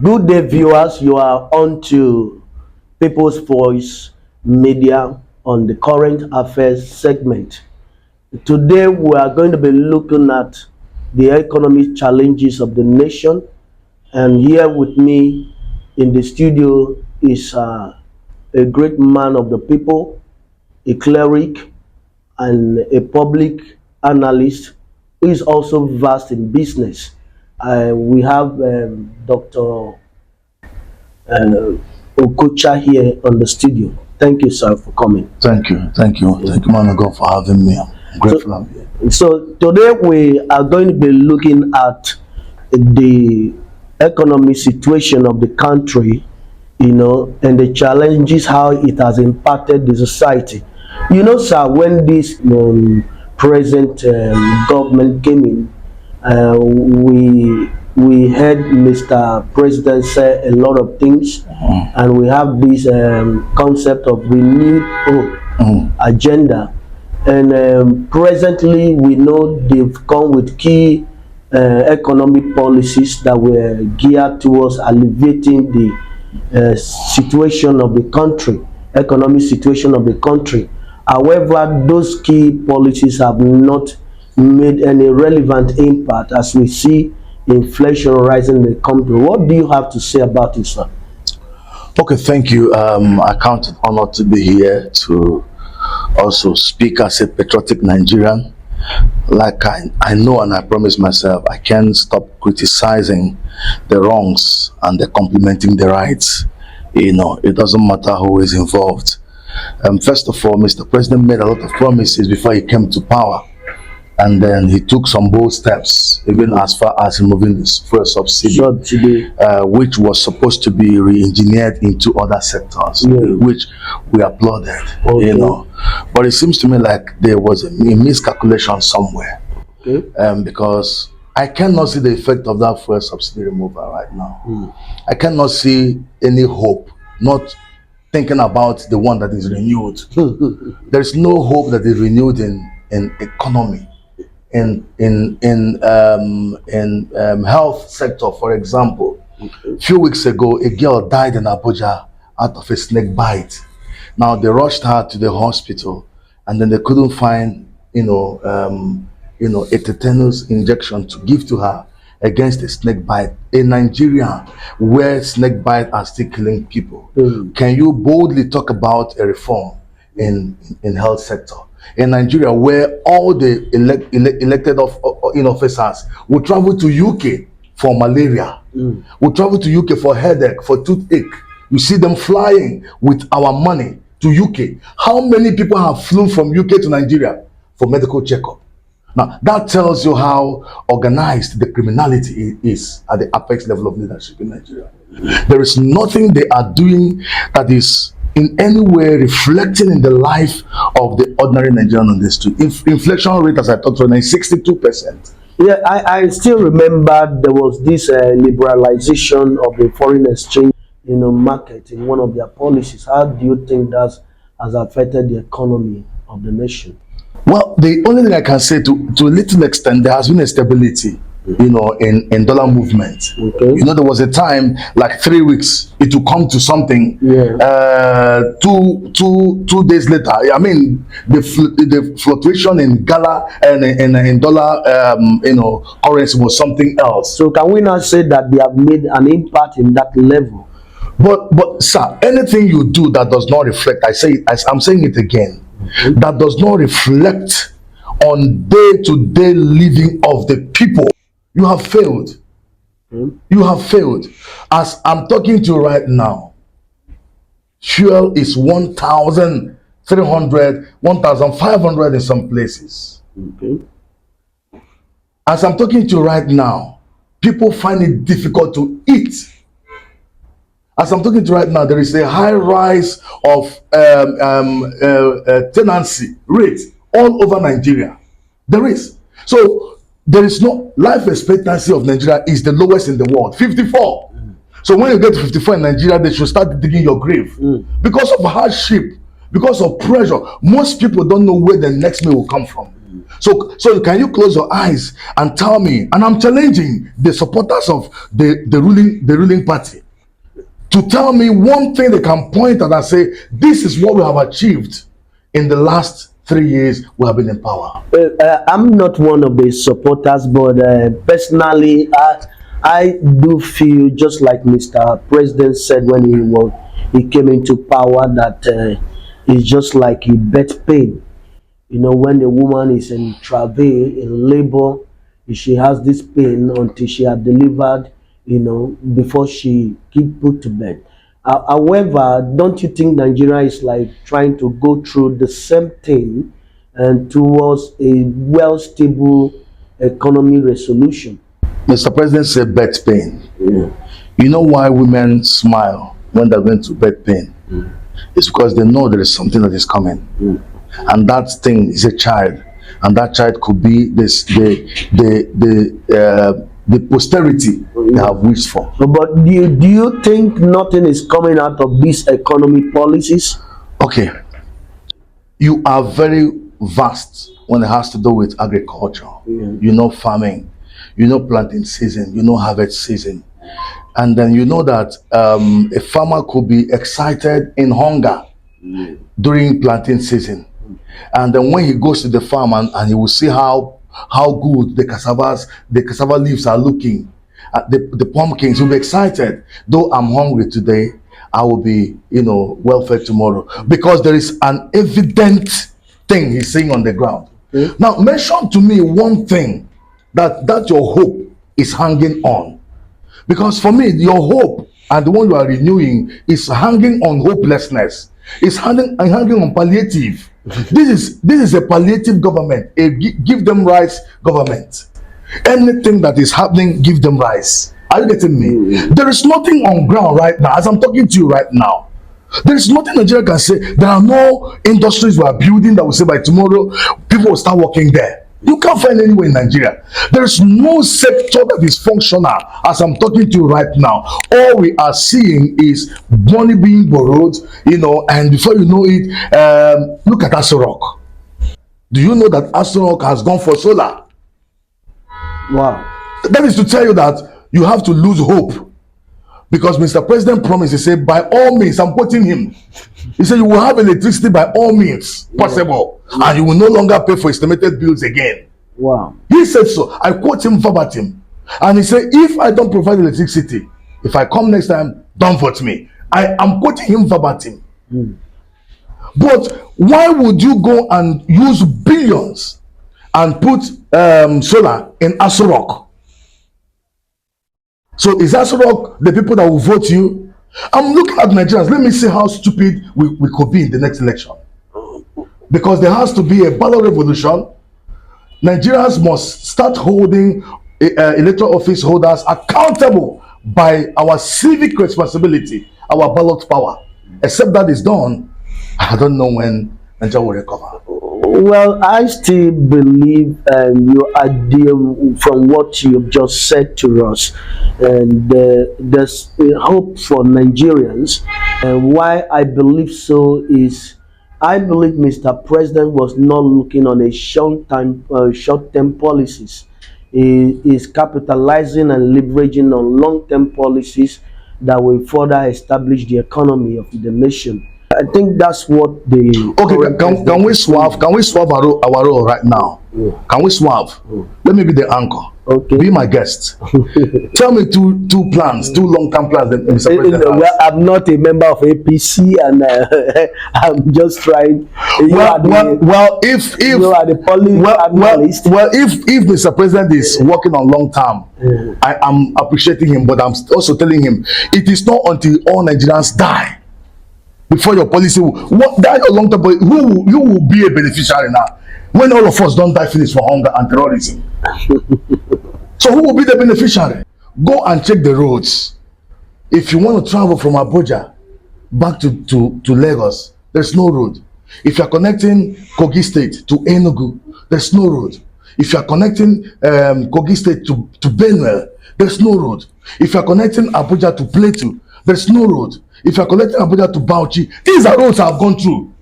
Good day, viewers. You are on to People's Voice Media on the current affairs segment. Today, we are going to be looking at the economic challenges of the nation. And here with me in the studio is a great man of the people, a cleric, and a public analyst who is also vast in business. We have Dr. Okocha here on the studio. Thank you, sir, for coming. Thank you, man of God, for having me. I'm grateful I'm here. So today we are going to be looking at the economic situation of the country, and the challenges, how it has impacted the society. Sir, when this present government came in, we heard Mr. President say a lot of things, and we have this concept of renewed hope agenda. And presently, we know they've come with key economic policies that were geared towards alleviating the situation of the country, economic situation of the country. However, those key policies have not made any relevant impact as we see inflation rising in the country. What do you have to say about it, sir? Okay, thank you. I count it honor to be here to also speak as a patriotic Nigerian. Like I know and I promise myself, I can't stop criticizing the wrongs and the complimenting the rights. It doesn't matter who is involved. First of all, Mr. President made a lot of promises before he came to power. And then he took some bold steps, even as far as removing this fuel subsidy, which was supposed to be re-engineered into other sectors, which we applauded, But it seems to me like there was a miscalculation somewhere, because I cannot see the effect of that fuel subsidy removal right now. I cannot see any hope, not thinking about the one that is renewed. There is no hope that is renewed in economy. In health sector, for example, a few weeks ago, a girl died in Abuja out of a snake bite. Now they rushed her to the hospital, and then they couldn't find, a tetanus injection to give to her against a snake bite. In Nigeria, where snake bites are still killing people, can you boldly talk about a reform in health sector? In Nigeria, where all the elected officers will travel to UK for malaria, will travel to UK for headache, for toothache. You see them flying with our money to UK. How many people have flown from UK to Nigeria for medical checkup? Now, that tells you how organized the criminality is at the apex level of leadership in Nigeria. There is nothing they are doing that is in any way reflecting in the life of the ordinary Nigerian on the street. Inflation rate, as I talked about, is 62%. Yeah, I still remember there was this liberalization of the foreign exchange, market in one of their policies. How do you think that has affected the economy of the nation? Well, the only thing I can say, to a little extent, there has been a stability, in dollar movement. There was a time, like 3 weeks, it will come to something. Two days later, I mean, the fluctuation in gala and in dollar, currency was something else. So can we not say that they have made an impact in that level? But sir, anything you do that does not reflect, I'm saying it again, that does not reflect on day-to-day living of the people, you have failed. You have failed. As I'm talking to you right now, fuel is 1,300, 1,500 in some places. As I'm talking to you right now, people find it difficult to eat. As I'm talking to you right now, there is a high rise of tenancy rate all over Nigeria. There is. So there is no life expectancy of Nigeria is the lowest in the world, 54. So when you get to 54 in Nigeria, they should start digging your grave. Because of hardship, because of pressure, most people don't know where the next meal will come from. So can you close your eyes and tell me, and I'm challenging the supporters of the ruling party to tell me one thing they can point at and say, this is what we have achieved in the last 3 years we have been in power. I'm not one of the supporters, but personally, I do feel just like Mr. President said when he came into power that it's just like a birth pain. You know, when a woman is in travail, in labor, she has this pain until she had delivered, you know, before she get put to bed. However, don't you think Nigeria is like trying to go through the same thing and towards a well stable economy resolution? Mr. President said birth pain. Yeah. You know why women smile when they're going to birth pain? It's because they know there is something that is coming. And that thing is a child, and that child could be the posterity they have wished for. But do you think nothing is coming out of these economic policies? Okay, you are very vast when it has to do with agriculture. You know farming, you know planting season, you know harvest season, and then you know that a farmer could be excited in hunger during planting season, and then when he goes to the farm and he will see how good the cassava leaves are looking, the pumpkins, will be excited. Though I'm hungry today, I will be, well fed tomorrow, because there is an evident thing he's seeing on the ground. Now mention to me one thing that your hope is hanging on, because for me your hope and the one you are renewing is hanging on hopelessness. It's hanging on palliative. This is a palliative government, a give them rights government. Anything that is happening, give them rights. Are you getting me? There is nothing on ground right now as I'm talking to you right now. There is nothing Nigeria can say. There are no industries we are building that will say by tomorrow people will start working there. You can't find anywhere in Nigeria. There is no sector that is functional as I'm talking to you right now. All we are seeing is money being borrowed, and before you know it, look at Aso Rock. Do you know that Aso Rock has gone for solar? Wow. That is to tell you that you have to lose hope. Because Mr. President promised, he said, by all means, I'm quoting him. He said, you will have electricity by all means possible, and you will no longer pay for estimated bills again. Wow. He said so. I quote him verbatim. And he said, if I don't provide electricity, if I come next time, don't vote me. I am quoting him verbatim. But why would you go and use billions and put solar in Aso Rock? So is Aso Rock the people that will vote you? I'm looking at Nigerians. Let me see how stupid we could be in the next election. Because there has to be a ballot revolution. Nigerians must start holding electoral office holders accountable by our civic responsibility, our ballot power. Except that is done, I don't know when Nigeria will recover. Well, I still believe your idea from what you've just said to us, and there's hope for Nigerians. And why I believe so is, I believe Mr. President was not looking on a short-term policies. He is capitalizing and leveraging on long-term policies that will further establish the economy of the nation. I think that's what the can we swerve our role right now? Can we swerve? Let me be the anchor. Okay. Be my guest. Tell me two plans, two long-term plans that Mr. President has. Well, I'm not a member of APC, and I'm just trying. If Mr. President is working on long term, I am appreciating him, but I'm also telling him it is not until all Nigerians die before your policy will die your long term. Who will be a beneficiary now when all of us don't die finish for hunger and terrorism? So who will be the beneficiary? Go and check the roads. If you want to travel from Abuja back to Lagos, there's no road. If you are connecting Kogi State to Enugu, there's no road. If you are connecting Kogi State to Benue, there's no road. If you are connecting Abuja to Plateau, there's no road. If you are connecting Abuja to Bauchi, these are roads I've gone through.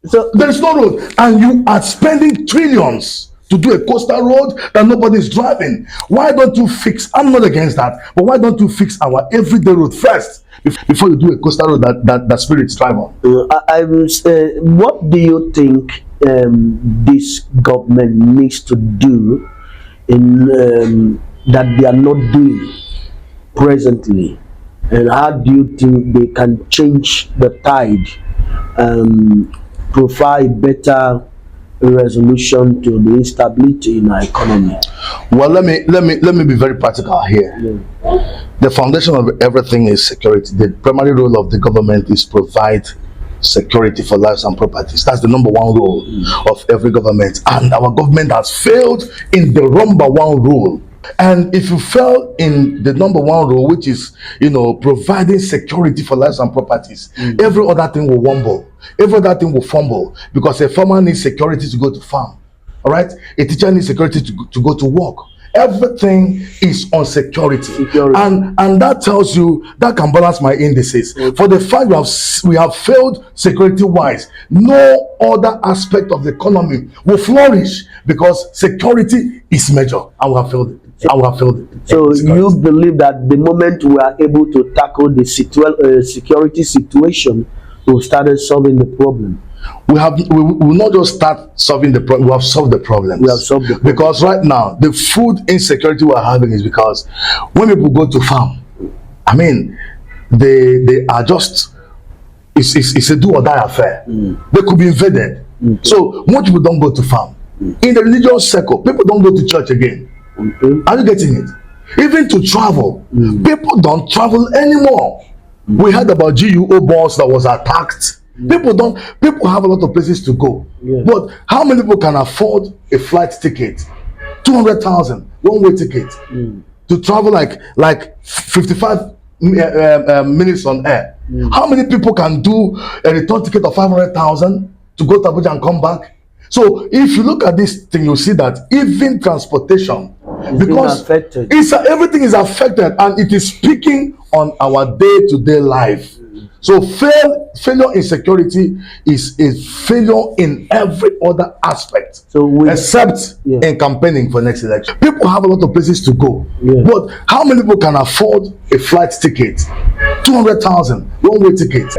So there is no road, and you are spending trillions to do a coastal road that nobody is driving. Why don't you fix? I'm not against that, but why don't you fix our everyday road first before you do a coastal road that spirits drive on? what do you think this government needs to do in that they are not doing presently, and how do you think they can change the tide, provide better resolution to the instability in our economy? Well, let me be very practical here. Yeah. The foundation of everything is security. The primary role of the government is provide security for lives and properties. That's the number one role of every government, and our government has failed in the number one role. And if you fail in the number one role, which is, providing security for lives and properties, every other thing will wumble, every other thing will fumble, because a farmer needs security to go to farm, all right? A teacher needs security to go to work. Everything is on security. And that tells you, that can balance my indices. For the fact we have failed security wise, no other aspect of the economy will flourish, because security is major, and we have failed it. So you believe that the moment we are able to tackle the security situation, we've started solving the problem? We will not just start solving the problem, we have solved the problem. We have solved the problem. Because right now, the food insecurity we're having is because when people go to farm, I mean, they are just, it's a do or die affair. They could be invaded. So most people don't go to farm. In the religious circle, people don't go to church again. Are you getting it? Even to travel, people don't travel anymore. We heard about GUO bus that was attacked. People have a lot of places to go. But how many people can afford a flight ticket, 200,000 one-way ticket, to travel like 55 minutes on air? How many people can do a return ticket of 500,000 to go to Abuja and come back? So if you look at this thing, you'll see that even transportation, because everything is affected, and it is speaking on our day-to-day life. So failure in security is failure in every other aspect, except in campaigning for next election. People have a lot of places to go, but how many people can afford a flight ticket, 200,000 one-way ticket,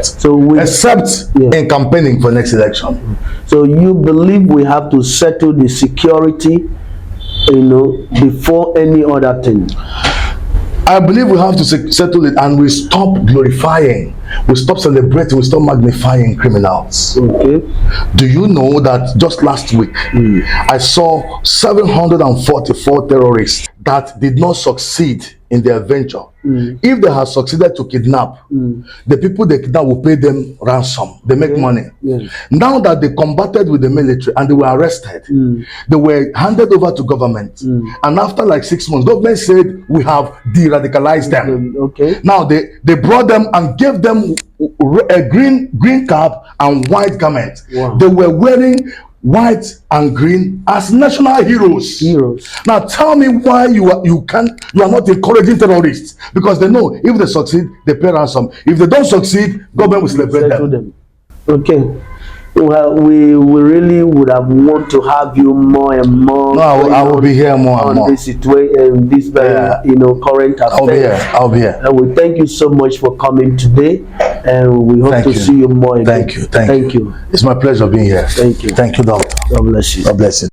except in campaigning for next election? So you believe we have to settle the security, before any other thing? I believe we have to settle it, and we stop glorifying, we stop celebrating, we stop magnifying criminals. Okay. Do you know that just last week I saw 744 terrorists that did not succeed in their venture? If they had succeeded to kidnap, the people they kidnap will pay them ransom. They make money. Now that they combated with the military and they were arrested, they were handed over to government. And after like 6 months, government said, we have de-radicalized them. Now they brought them and gave them a green cap and white garment. They were wearing white and green as national heroes. Now tell me why you are not encouraging terrorists, because they know if they succeed, they pay ransom. If they don't succeed, government will celebrate them. Okay. Well, we really would have want to have you more and more. No, I will be here more and more. This situation, this very current affairs. I'll be here. And we thank you so much for coming today, and we hope to see you more again. Thank you. It's my pleasure being here. Thank you. Thank you, Doctor. God bless you. God bless you.